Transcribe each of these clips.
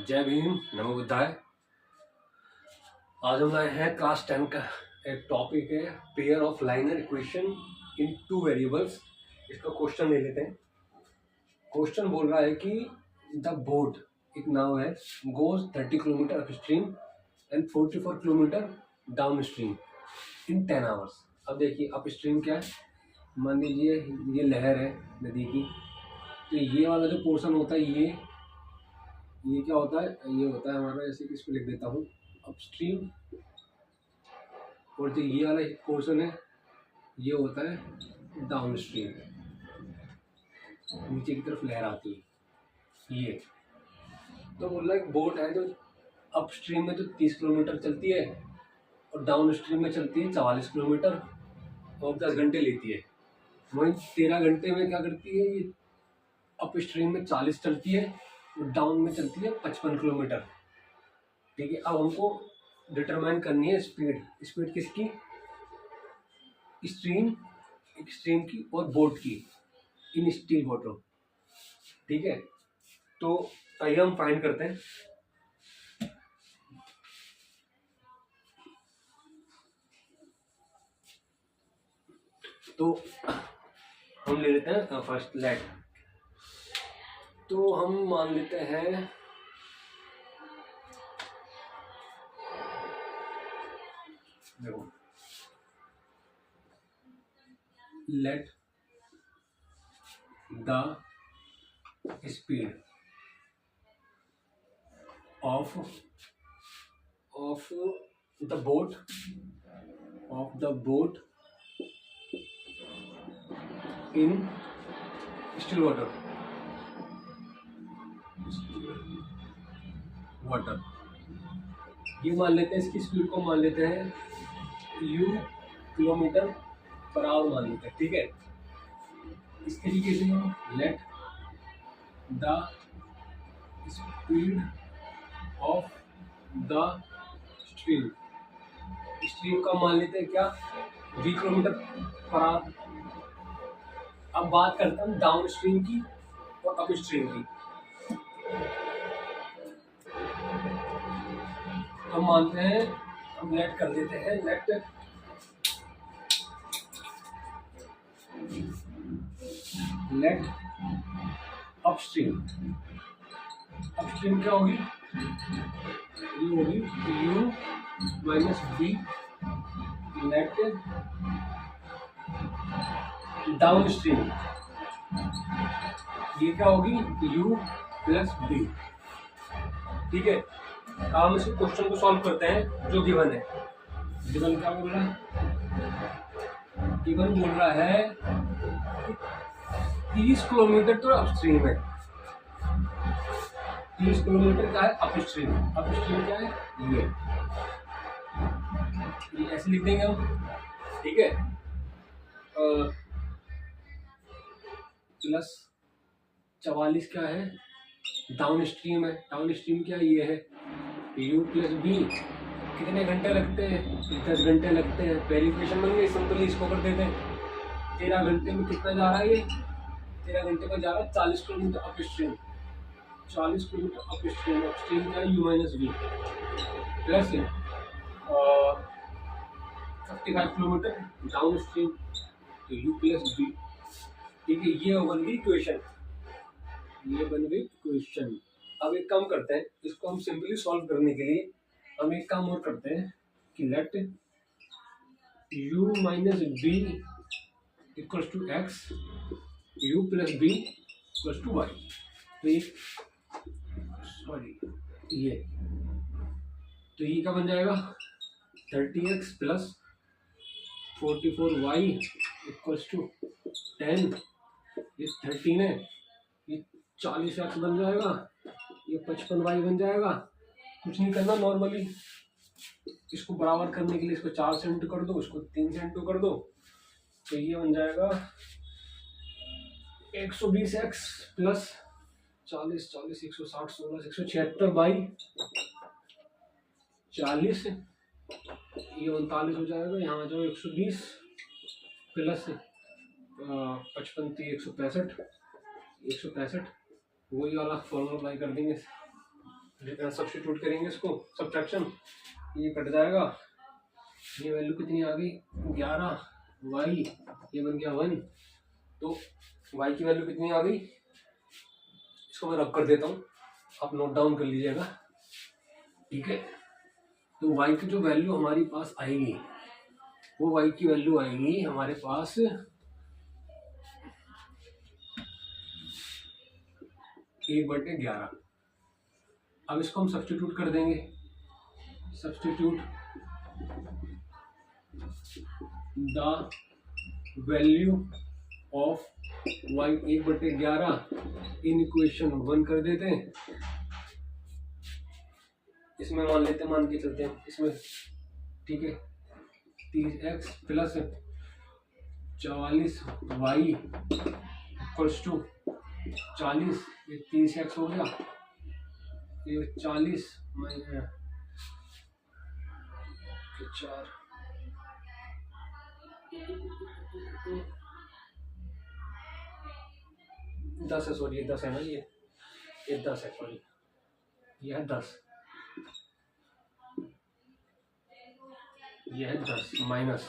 जय भीम, नमो बुद्धाय। आज हम आए हैं क्लास 10 का एक टॉपिक है pair of liner equation in two variables. इसका क्वेश्चन ले लेते हैं। क्वेश्चन बोल रहा है कि द बोट, एक नाव है, goes 30 kilometre up stream and 44 kilometre down stream in 10 hours. अब देखिए अप स्ट्रीम क्या है, मान लीजिए ये लहर है नदी की, तो ये वाला जो पोर्शन होता है ये क्या होता है, ये होता है हमारा, जैसे कि इसको लिख देता हूँ अपस्ट्रीम, और जो ये वाला पोर्शन है ये होता है डाउन स्ट्रीम, नीचे की तरफ लहर आती है ये। तो बोल रहा है बोट है जो अपस्ट्रीम में तो 30 किलोमीटर चलती है और डाउन स्ट्रीम में चलती है 44 किलोमीटर और 10 घंटे लेती है। वहीं 13 घंटे में क्या करती है, ये अपस्ट्रीम में 40 चलती है और डाउन में चलती है 55 किलोमीटर। ठीक है, अब हमको डिटरमाइन करनी है स्पीड किसकी, स्ट्रीम की और बोट की इन स्टिल वाटर। ठीक है, तो आइए हम फाइंड करते हैं। तो हम ले लेते हैं फर्स्ट लेट, तो हम मान लेते हैं देखो, let the speed of the boat in still water. ये मान लेते हैं, इसकी स्पीड को मान लेते हैं u किलोमीटर पर आवर मान लेते हैं। ठीक है, इस तरीके से हम let the speed of the stream का मान लेते हैं क्या, v किलोमीटर पर आवर। अब बात करते हैं डाउन स्ट्रीम की और अप स्ट्रीम की। हम मानते हैं, हम लेट कर देते हैं, लेट अपस्ट्रीम क्या होगी, ये होगी u minus v। Let downstream ये क्या होगी, u प्लस v। ठीक है, हम इस क्वेश्चन को सॉल्व करते हैं जो गिवन है। गिवन क्या बोल रहा है, गिवन बोल रहा है 30 किलोमीटर तो अपस्ट्रीम है, 30 किलोमीटर का है अपस्ट्रीम क्या है ये ऐसे लिख देंगे हम। ठीक है, प्लस 44 क्या है, डाउन स्ट्रीम है, डाउन स्ट्रीम क्या है, ये है u प्लस b। कितने घंटे लगते हैं, 10 घंटे लगते हैं। पहली इक्वेशन बन गई, सिंपली इसको कर देते हैं। 13 घंटे में कितना जा रहा है, ये 13 घंटे में जा रहा है 40 kilometre up stream, 40 kilometre up stream क्या है u minus v plus 55 kilometre down stream तो u प्लस v। ठीक है, ये बन गई इक्वेशन, ये बन गई इक्वेशन। अब एक काम करते हैं, इसको हम सिंपली सॉल्व करने के लिए हम एक काम और करते हैं कि let u minus b equals to x, u plus b equals to y। तो ये क्या बन जाएगा, 30x plus 44y equals to 10। ये 13 है, ये 40x बन जाएगा, ये 55y बन जाएगा। कुछ नहीं करना, नॉर्मली इसको बराबर करने के लिए इसको 4 से इंटू कर दो, इसको 3 से इंटू कर दो, तो ये बन जाएगा 120x प्लस 40 160 16 176 बाई 40, ये 39 हो जाएगा। यहाँ जो 120 प्लस 55 165 वही वाला फॉर्मूला अप्लाई कर देंगे। सब्स्टिट्यूट करेंगे इसको, सब्ट्रैक्शन, ये कट जाएगा, ये वैल्यू कितनी आ गई 11, वाई ये बन गया 1, तो वाई की वैल्यू कितनी आ गई, इसको मैं रब कर देता हूँ, आप नोट डाउन कर लीजिएगा, ठीक है। तो वाई की जो वैल्यू हमारे पास आएगी, वो वाई की वैल्यू आएगी हमारे पास 1/11। अब इसको हम सब्स्टिट्यूट कर देंगे, substitute the value of y 1/11 in equation 1 कर देते हैं, इसमें मान के चलते हैं इसमें, ठीक है, 30x plus 44y equals to 40, ये 30x हो गया, ये 40 -4 10 है, सॉरी ये 10 है ना, ये 10 है, सॉरी ये है 10, ये है 10 माइनस,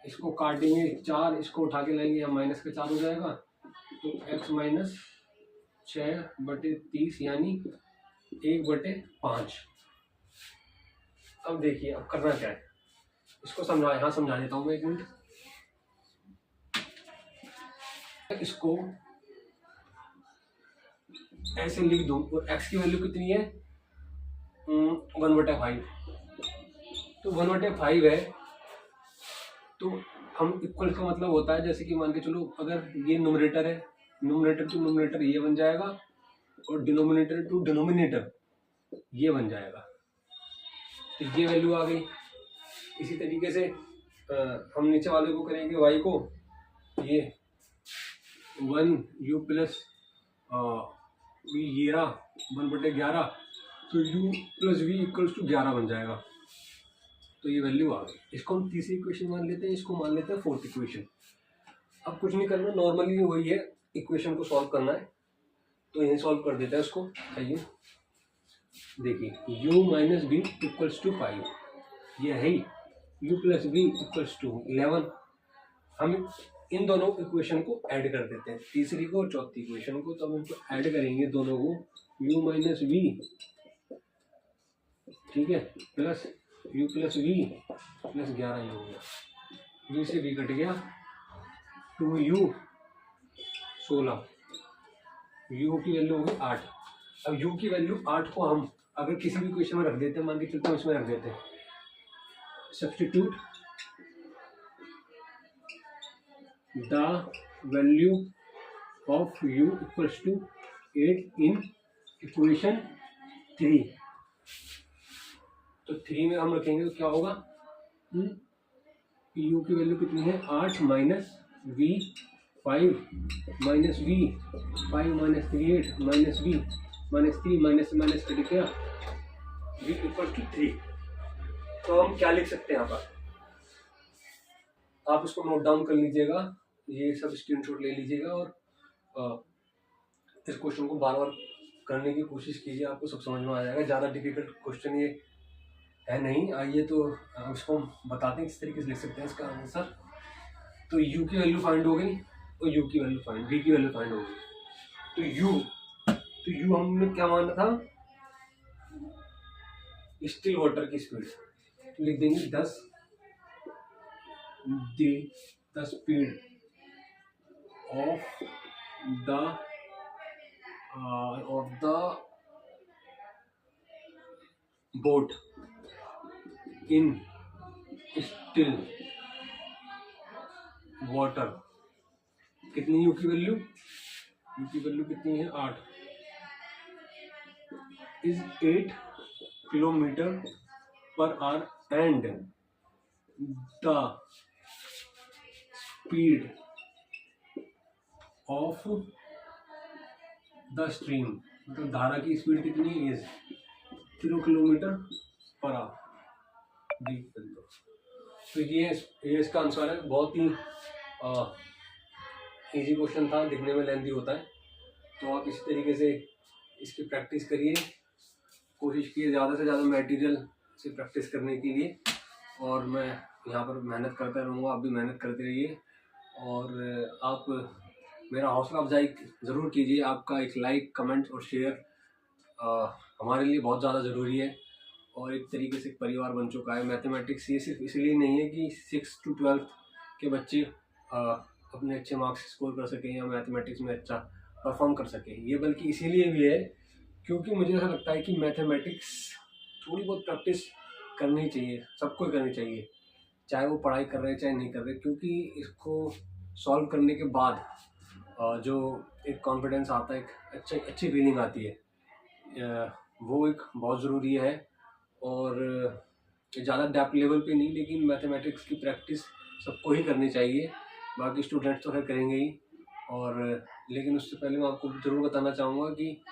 इसको काटेंगे 4, इसको उठा के लाएंगे या माइनस का 4 हो जाएगा, तो x माइनस 6/30 यानी 1/5। अब देखिए अब करना क्या है, इसको समझा देता हूँ मैं, 1 मिनट। इसको ऐसे लिख दूं, और x की वैल्यू कितनी है 1/5, तो 1/5 है, तो हम इक्वल का मतलब होता है, जैसे कि मान के चलो अगर ये न्यूमरेटर है, न्यूमरेटर टू न्यूमरेटर ये बन जाएगा, और डिनोमिनेटर टू डिनोमिनेटर ये बन जाएगा, तो ये वैल्यू आ गई। इसी तरीके से हम नीचे वाले को करेंगे y को, ये 1u प्लस वी ये रहा 1/11, तो u plus v equals to 11 बन जाएगा, तो ये वैल्यू आ गई। इसको हम तीसरी इक्वेशन मान लेते हैं, इसको मान लेते हैं फोर्थ इक्वेशन। अब कुछ नहीं करना, नॉर्मली वही है, इक्वेशन को सॉल्व करना है, तो यही सॉल्व कर देते हैं उसको। आइए देखिए, u minus b equals to 5, ये है ही, u plus b equals to 11। हम इन दोनों इक्वेशन को ऐड कर देते हैं, तीसरी को और चौथी इक्वेशन को, तो हम इनको ऐड करेंगे दोनों को, u माइनस बी, ठीक है, plus u plus v plus 11 ये हो गया, v से v कट गया, 2u 16, u की वैल्यू होगी 8। अब u की वैल्यू 8 को हम अगर किसी भी इक्वेशन में रख देते हैं, मान के चलते हैं इसमें रख देते हैं, substitute the value of u equals to 8 in equation 3, तो 3 में हम रखेंगे तो क्या होगा, u की वैल्यू कितनी है 8 minus v 5 minus v 5 minus 3 8 minus v minus 3 minus minus cut गया, v इक्वल टू 3। तो हम क्या लिख सकते हैं यहाँ पर, आप इसको नोट डाउन कर लीजिएगा, ये सब स्क्रीनशॉट ले लीजिएगा, और इस क्वेश्चन को बार बार करने की कोशिश कीजिए, आपको सब समझ में आ जाएगा। ज़्यादा डिफिकल्ट क्वेश्चन ये है नहीं। आइए तो उसको हम बताते हैं किस तरीके से लिख सकते हैं इसका आंसर। तो u की वैल्यू फाइंड हो गई, और u की वैल्यू फाइंड, v की वैल्यू फाइंड हो गई, तो u हमने क्या माना था, स्टिल वाटर की स्पीड, तो लिख देंगे 10 the speed of the boat in still water. कितनी यू की वैल्यू, कितनी है 8, is 8 kilometre per hour and the speed of the stream, मतलब धारा की स्पीड कितनी इज 0 किलोमीटर पर आवर। तो ये इसका आंसर है। बहुत ही इजी क्वेश्चन था, दिखने में लेंथी होता है, तो आप इसी तरीके से इसकी प्रैक्टिस करिए कोशिश की है ज़्यादा से ज़्यादा मटेरियल से प्रैक्टिस करने के लिए, और मैं यहाँ पर मेहनत करता रहूँगा, आप भी मेहनत करते रहिए। और आप मेरा हौसला अफजाई ज़रूर कीजिए। आपका एक लाइक, कमेंट और शेयर हमारे लिए बहुत ज़्यादा ज़रूरी है, और एक तरीके से एक परिवार बन चुका है। मैथमेटिक्स ये सिर्फ इसलिए नहीं है कि 6 to 12 के बच्चे अपने अच्छे मार्क्स स्कोर कर सकें या मैथमेटिक्स में अच्छा परफॉर्म कर सकें, ये बल्कि इसीलिए भी है क्योंकि मुझे ऐसा लगता है कि मैथमेटिक्स थोड़ी बहुत प्रैक्टिस करनी चाहिए, सबको करनी चाहिए, चाहे वो पढ़ाई कर रहे हैं चाहे नहीं कर रहे, क्योंकि इसको सॉल्व करने के बाद जो एक कॉन्फिडेंस आता है, एक अच्छी फीलिंग आती है, वो एक बहुत ज़रूरी है। और ज़्यादा डेप्थ लेवल पे नहीं, लेकिन मैथमेटिक्स की प्रैक्टिस सबको ही करनी चाहिए। बाकी स्टूडेंट्स तो खैर करेंगे ही, और लेकिन उससे पहले मैं आपको ज़रूर बताना चाहूँगा कि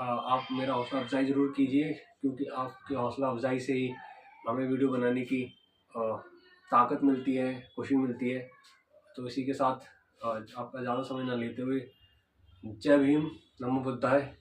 आप मेरा हौसला अफजाई ज़रूर कीजिए, क्योंकि आपकी हौसला अफजाई से ही हमें वीडियो बनाने की ताकत मिलती है, खुशी मिलती है। तो इसी के साथ आपका ज़्यादा समय ना लेते हुए, जय भीम, नमो बुद्धाय।